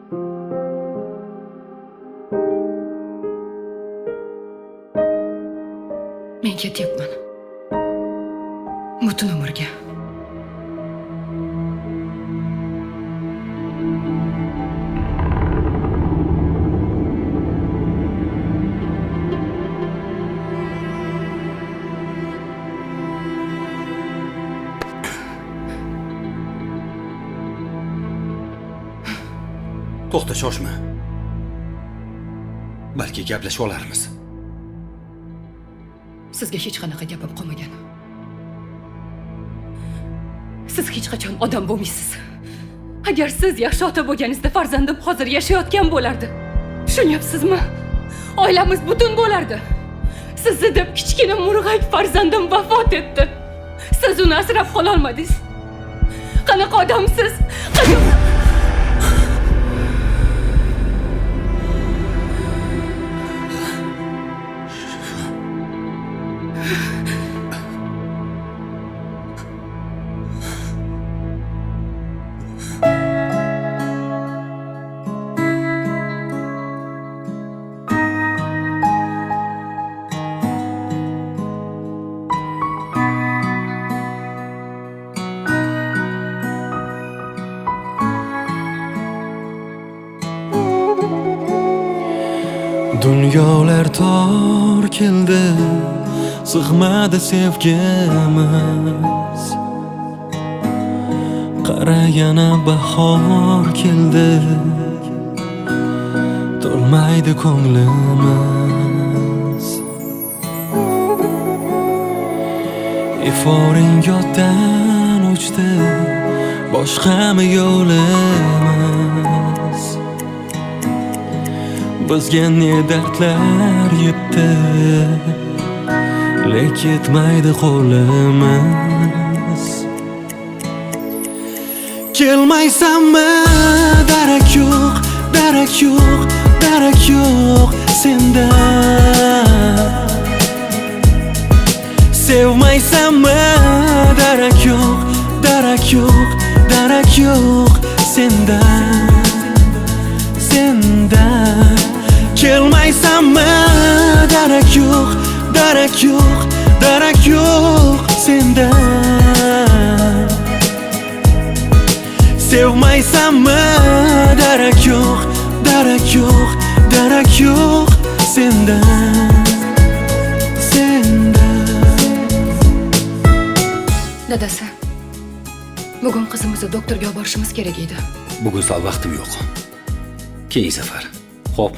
Men ketyapman. Butun umrga. To'xta, shoshma. Balki gaplashib olarmiz. Sizga hech qanaqa gapim qolmagan. Siz hech qachon odam bo'lmaysiz. Agar siz yaxshi ota bo'lganingizda farzandim hozir yashayotgan bo'lardi. Tushunyapsizmi? Oilamiz butun bo'lardi. Sizni deb kichkina murg'ak farzandim vafot etdi. Siz uni asrab qola olmadingiz. Qanaqa odamsiz? Dunyolar tor keldi, sig'madi sevgimiz. Qara yana bahor keldi, to'lmaydi ko'nglimiz. Iforing yoddan o'chdi, boshqami yo'limiz? Bizga ne dardlar yetdi, lek yetmaydi qo'limiz. Kelmaysanmi? Darak yo'q, darak yo'q, darak yo'q sendan. Sevmaysanmi? Darak yo'q, darak yo'q, darak yo'q sendan. Sendan kelmaysanmi? Darak yo'q, darak yo'q, darak yo'q sendan. Sevmaysanmi? Darak yo'q, darak yo'q, darak yo'q sendan. Sendan. Dadasi, bugun qizimizni doktorga olib borishimiz kerak edi. Bugun sal vaqtim yo'q. Keyingi safar. Xo'p.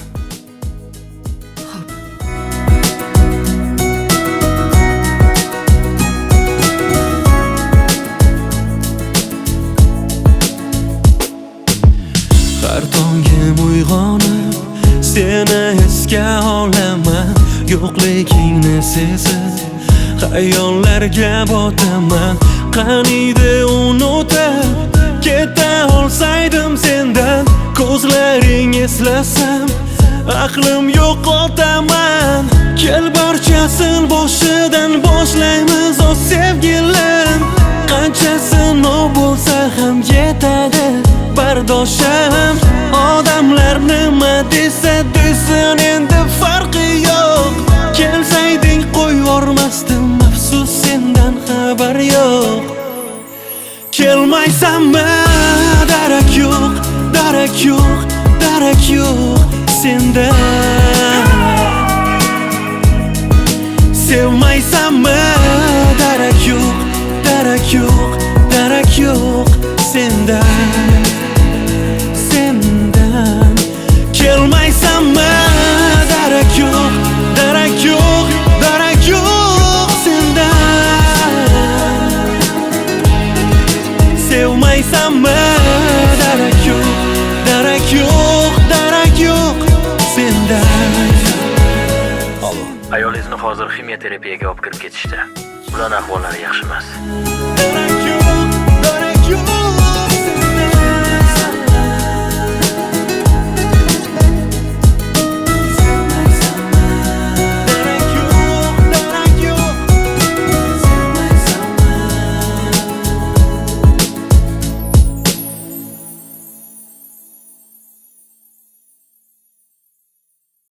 Har tongim uyg'onib seni esga olaman, yo'qligingni sezib xayollarga botaman. Qaniydi unutib keta olsaydim sendan, ko'zlaring eslasam aqlim yo'qotaman. Kel barchasin boshidan boshlaymiz o sevgilim. Qancha sinov bo'lsa ham yetadi bardoshim. Odamlar nima desa desin, endi farqi yo'q. Kelsayding qo'yvormasdim, afsus sendan xabar yo'q. Kelmaysanmi? Darak yo'q, darak yo'q, darak yo'q sendan. Sevmaysanmi? Darak yo'q, darak yo'q, darak yo'q sendan. Sendan kelmaysanmi? Darak yo'q, darak yo'q, darak yo'q sendan. Sevmaysanmi? Darak yo'q, darak yo'q, darak yo'q sendan. Alo. Ayolingizni hozir ximiya terapiyaga olib kirib ketishdi. Ularning ahvollari yaxshi emas. Darak